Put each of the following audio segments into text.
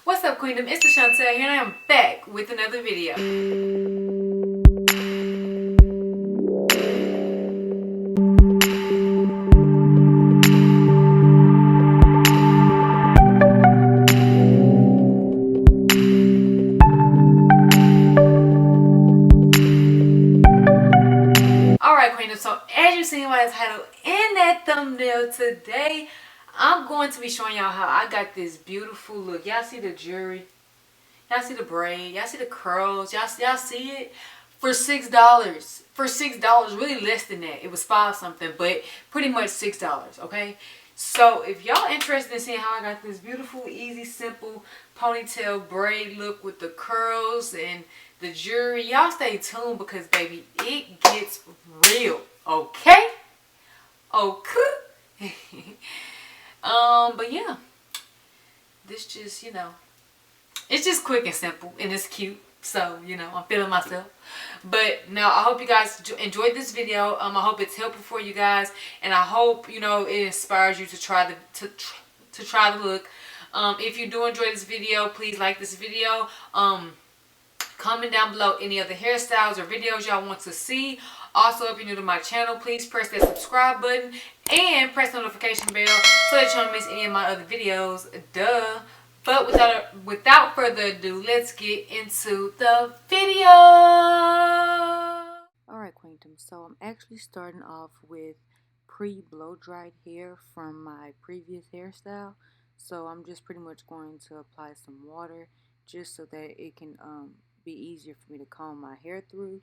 What's up, Queendom? It's the Chantel here, and I am back with another video. Alright, Queendom, so as you see by the title and that thumbnail, today I'm going to be showing y'all how I got this beautiful look. Y'all see the jewelry? Y'all see the braid? Y'all see the curls? Y'all see it? For $6. For $6, really less than that. It was 5 something, but pretty much $6, okay? So if y'all interested in seeing how I got this beautiful, easy, simple ponytail braid look with the curls and the jewelry, y'all stay tuned because baby, it gets real, okay? Okay. But yeah, this just, it's just quick and simple and it's cute. So, I'm feeling myself. But now I hope you guys enjoyed this video. I hope it's helpful for you guys, and I hope it inspires you to try the try the look. If you do enjoy this video, please like this video. Comment down below any other hairstyles or videos y'all want to see. Also, if you're new to my channel, please press that subscribe button and press the notification bell so that you don't miss any of my other videos. Duh. But without further ado, let's get into the video. Alright, Queendom, so I'm actually starting off with pre-blow dried hair from my previous hairstyle. So I'm just pretty much going to apply some water just so that it can be easier for me to comb my hair through.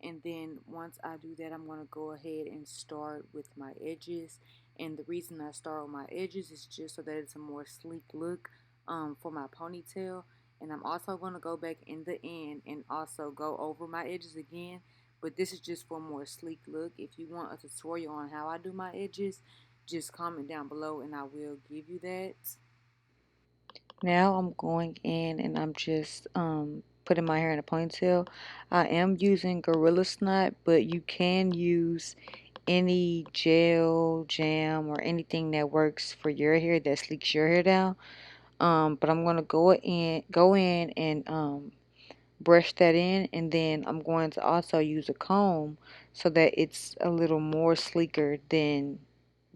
And then once I do that, I'm going to go ahead and start with my edges. And the reason I start with my edges is just so that it's a more sleek look for my ponytail. And I'm also going to go back in the end and also go over my edges again. But this is just for a more sleek look. If you want a tutorial on how I do my edges, just comment down below and I will give you that. Now I'm going in and I'm just putting my hair in a ponytail. I am using Gorilla Snot, but you can use any gel, jam, or anything that works for your hair that sleeks your hair down. But I'm gonna go in and brush that in, and then I'm going to also use a comb so that it's a little more sleeker than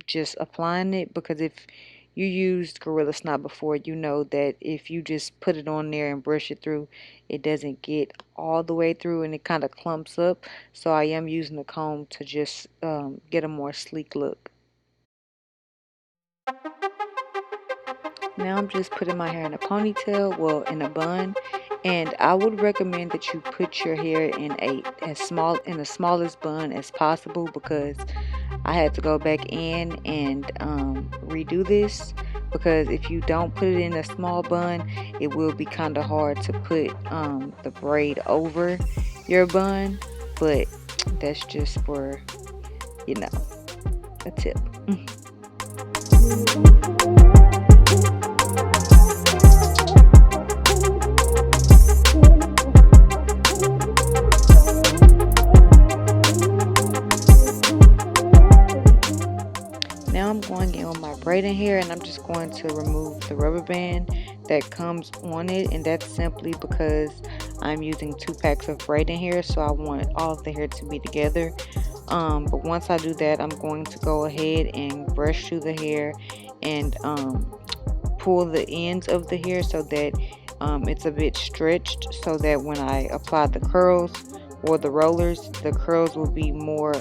just applying it, because if you used Gorilla Snot before, you know that if you just put it on there and brush it through, it doesn't get all the way through and it kind of clumps up. So I am using the comb to just get a more sleek look. Now I'm just putting my hair in a ponytail, well, in a bun, and I would recommend that you put your hair in the smallest bun as possible, because I had to go back in and redo this, because if you don't put it in a small bun, it will be kind of hard to put the braid over your bun. But that's just for a tip. Now I'm going in with my braiding hair, and I'm just going to remove the rubber band that comes on it, and that's simply because I'm using 2 packs of braiding hair, so I want all of the hair to be together. But once I do that, I'm going to go ahead and brush through the hair and pull the ends of the hair so that it's a bit stretched, so that when I apply the curls or the rollers, the curls will be more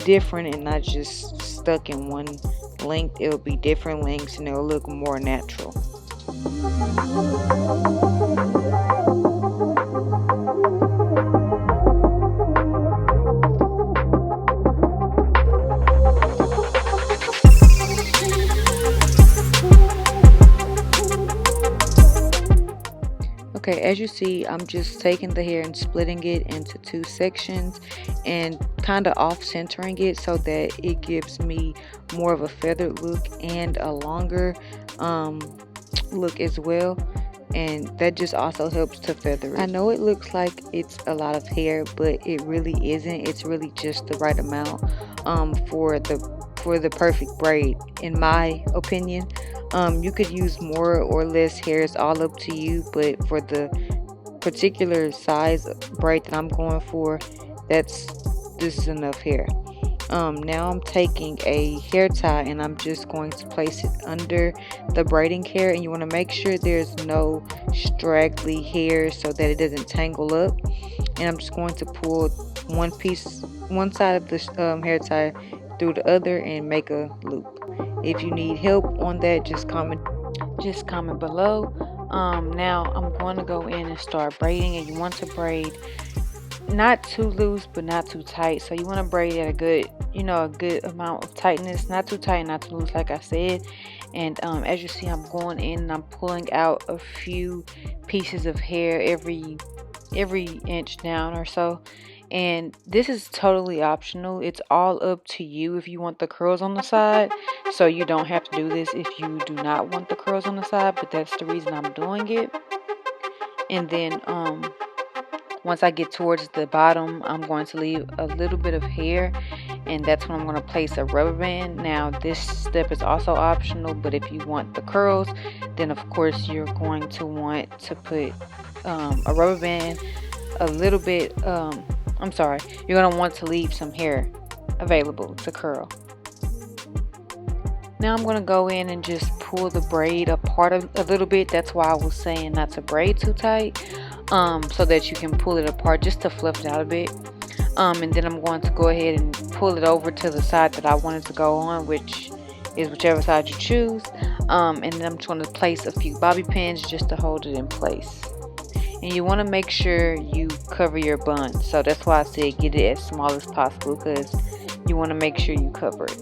different and not just stuck in one length. It'll be different lengths and it'll look more natural. Okay, as you see, I'm just taking the hair and splitting it into 2 sections and kind of off-centering it so that it gives me more of a feathered look and a longer look as well. And that just also helps to feather it. I know it looks like it's a lot of hair, but it really isn't. It's really just the right amount for the perfect braid, in my opinion. You could use more or less hair, it's all up to you, but for the particular size braid that I'm going for, this is enough hair. Now I'm taking a hair tie and I'm just going to place it under the braiding hair, and you want to make sure there's no straggly hair so that it doesn't tangle up. And I'm just going to pull one side of the hair tie through the other and make a loop. If you need help on that, just comment below. Now I'm going to go in and start braiding, and you want to braid not too loose but not too tight. So you want to braid at a good amount of tightness, not too tight, not too loose, like I said. And as you see, I'm going in and I'm pulling out a few pieces of hair every inch down or so. And this is totally optional. It's all up to you if you want the curls on the side. So you don't have to do this if you do not want the curls on the side, but that's the reason I'm doing it. And then once I get towards the bottom, I'm going to leave a little bit of hair, and that's when I'm going to place a rubber band. Now this step is also optional, but if you want the curls, then of course you're going to want to put a rubber band a little bit. You're going to want to leave some hair available to curl. Now I'm going to go in and just pull the braid apart a little bit. That's why I was saying not to braid too tight, so that you can pull it apart just to fluff it out a bit. And then I'm going to go ahead and pull it over to the side that I wanted to go on, which is whichever side you choose. And then I'm just going to place a few bobby pins just to hold it in place. And you want to make sure you cover your bun. So that's why I said get it as small as possible, because you want to make sure you cover it.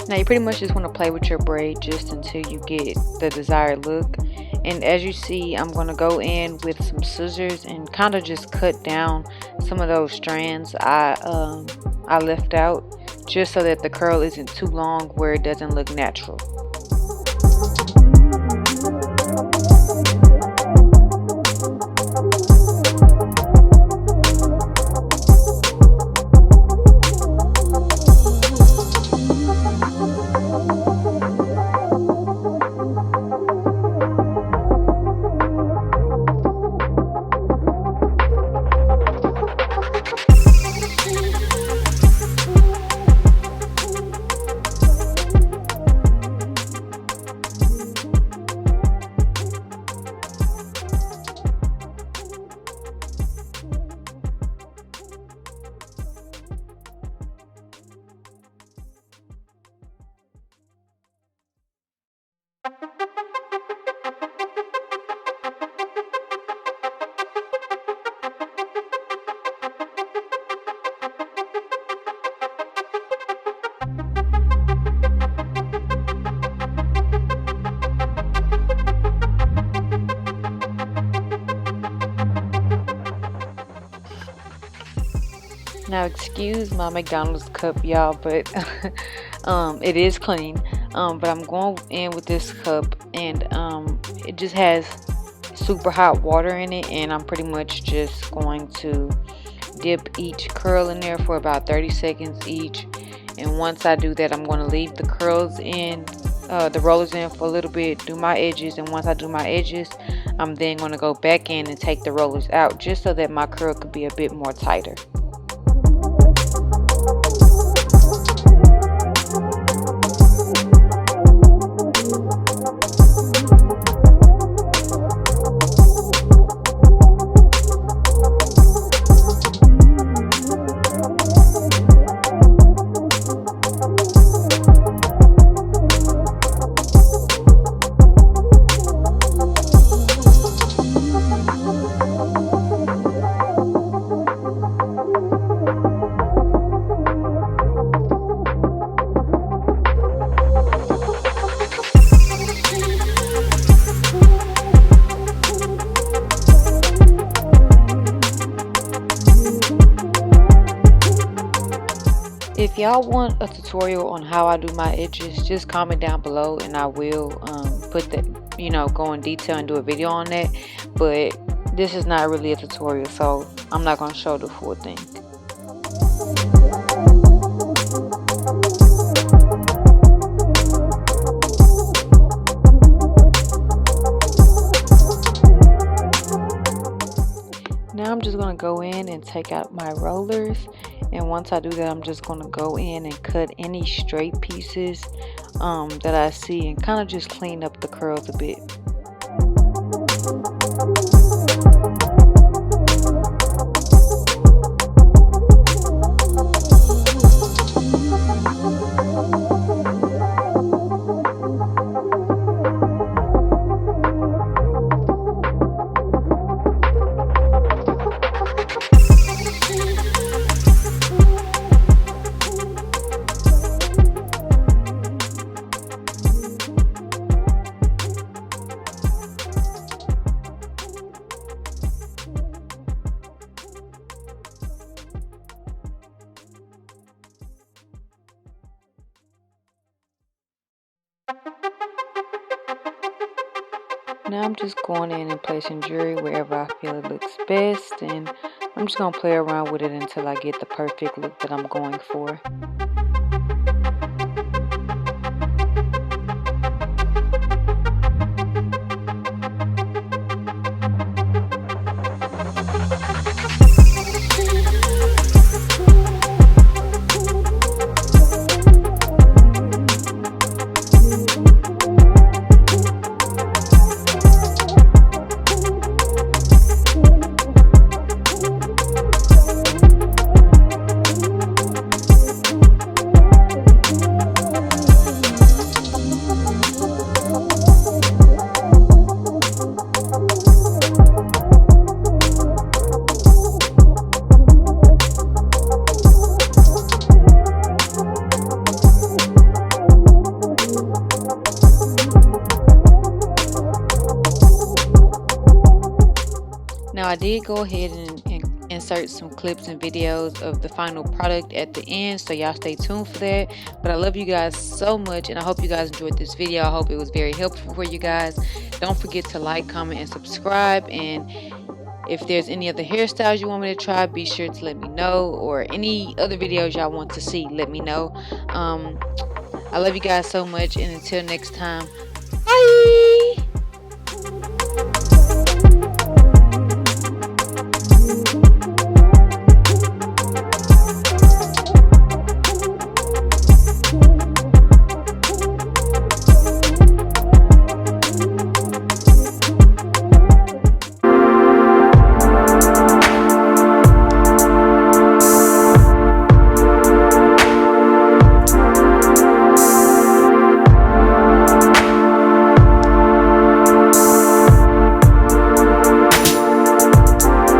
Now you pretty much just want to play with your braid just until you get the desired look. And as you see, I'm going to go in with some scissors and kind of just cut down some of those strands I left out, just so that the curl isn't too long where it doesn't look natural. Now excuse my McDonald's cup, y'all, but it is clean. But I'm going in with this cup, and it just has super hot water in it, and I'm pretty much just going to dip each curl in there for about 30 seconds each. And once I do that, I'm going to leave the curls in, the rollers in for a little bit, do my edges, and once I do my edges, I'm then going to go back in and take the rollers out just so that my curl could be a bit more tighter. If y'all want a tutorial on how I do my edges, just comment down below and I will put that, go in detail and do a video on that. But this is not really a tutorial, so I'm not going to show the full thing. Now I'm just going to go in and take out my rollers, and once I do that, I'm just going to go in and cut any straight pieces that I see and kind of just clean up the curls a bit. Now I'm just going in and placing jewelry wherever I feel it looks best, and I'm just going to play around with it until I get the perfect look that I'm going for. Now I did go ahead and insert some clips and videos of the final product at the end, so y'all stay tuned for that. But I love you guys so much, and I hope you guys enjoyed this video. I hope it was very helpful for you guys. Don't forget to like, comment, and subscribe. And if there's any other hairstyles you want me to try, be sure to let me know, or any other videos y'all want to see, let me know. I love you guys so much, and until next time, bye.